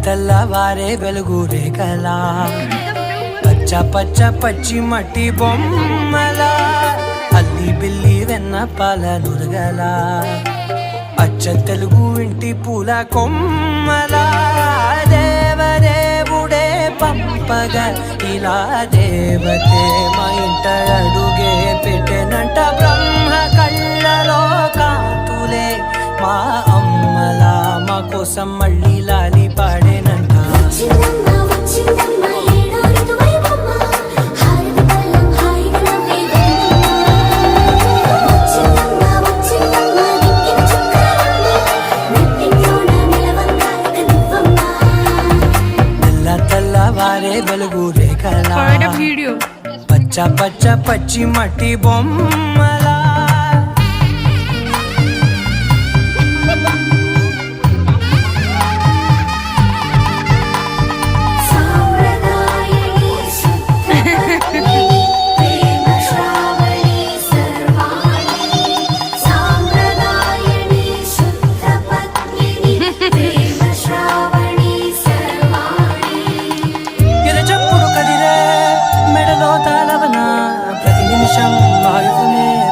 తెల్లవారే వెలుగు రేఖలా పచ్చ పచ్చ పచ్చి మట్టి బొమ్మల అల్లి బిల్లి వెన్న పాల నురగల అచ్చ తెలుగు ఇంటి పూల కొమ్మల దేవదేవుడే పంపగా ఇలా దేవతే మా ఇంట అడుగే పెట్టెనంట బ్రహ్మ కళ్ళలో కాంతులే మా అమ్మలా మా కోసం మళ్ళీ లాలి పాడేనంట. తెల్లవారే వెలుగు రేఖలా పచ్చ పచ్చ పచ్చి మట్టి బొమ్మలా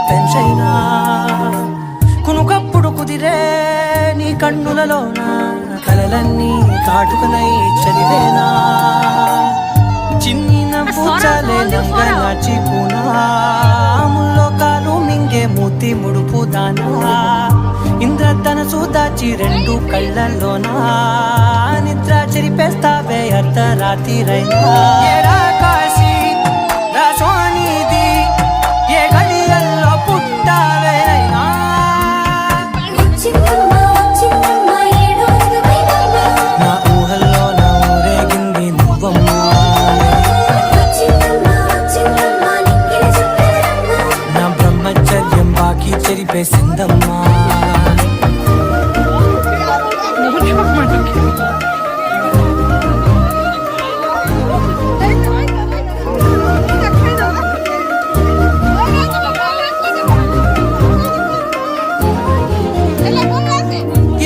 పెంచైనా కునుకప్పుడు కుదిరే నీ కన్నులలోన కలలన్నీ కాటుకనై చదివేనా చిన్ని నవ్వుచాలే నంగనాచి పూనాముల్లో కాలు మింగే మూతి ముడుపు దానా ఇంద్రధనసు దాచి రెండు కళ్ళల్లోనా నిద్ర చెరిపేస్తావే అర్ధరాత్రిరైనా ఏడా కాశీ రాసోనిది ఏ గడియల్లో పుట్టావేనైనా నా ఊహల్లో నా ఊరేగింది నువ్వమ్మా నా బ్రహ్మచర్యం బాకీ చెరిపేసిందమ్మా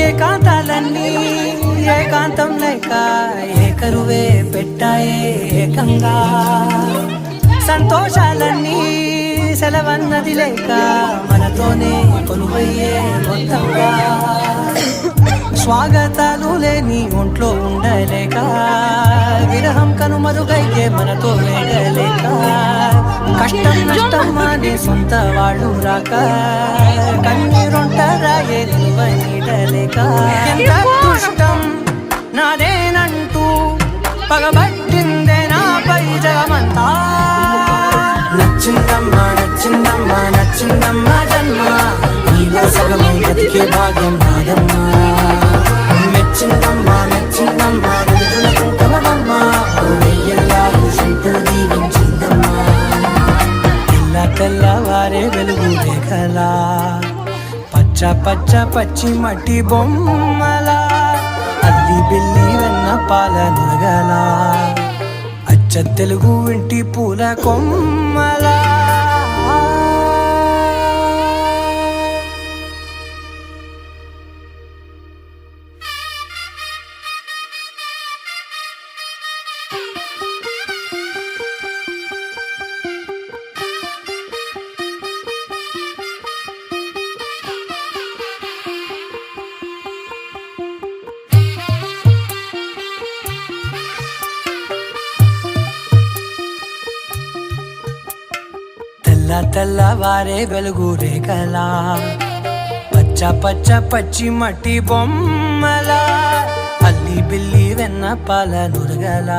ఏకాంతాలన్నీ ఏకాంతం లేక ఏకరువే పెట్టాయే ఏకంగా సంతోషాలన్నీ సెలవన్నది లేక మనతోనే కొలువయ్యే మొత్తంగా స్వాగతాలు లేని ఒంట్లో ఉండలేక విరహం కనుమరుగయ్యే మనతో వేగలేక కష్టం నష్టం అనే సొంత వాళ్ళు రాక కన్నీరుంటారాయే నీడలేక ఎంత దుష్టం నాదేనంటూ పగబట్టిందే నాపై జగమంతా నచ్చిందమ్మా నచ్చిందమ్మా నచ్చిందమ్మా జన్మ నీలో సగమై బతికే భాగ్యం నాదమ్మా మెచ్చిందమ్మా మెచ్చిందమ్మా వెలుగులకుంటమమ్మా వెయ్యల్లా శంకరు దీవించిందమ్మా తెల్లవారే వెలుగు రేఖలా పచ్చ పచ్చ పచ్చి మట్టి బొమ్మల అల్లి బిల్లి వెన్న పాల నురగల అచ్చ తెలుగు ఇంటి పూల కొమ్మల తెల్లవారే వెలుగు రేఖలా పచ్చ పచ్చ పచ్చి మట్టి బొమ్మల అల్లి బిల్లి వెన్న పాల నురగల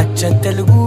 అచ్చ తెలుగు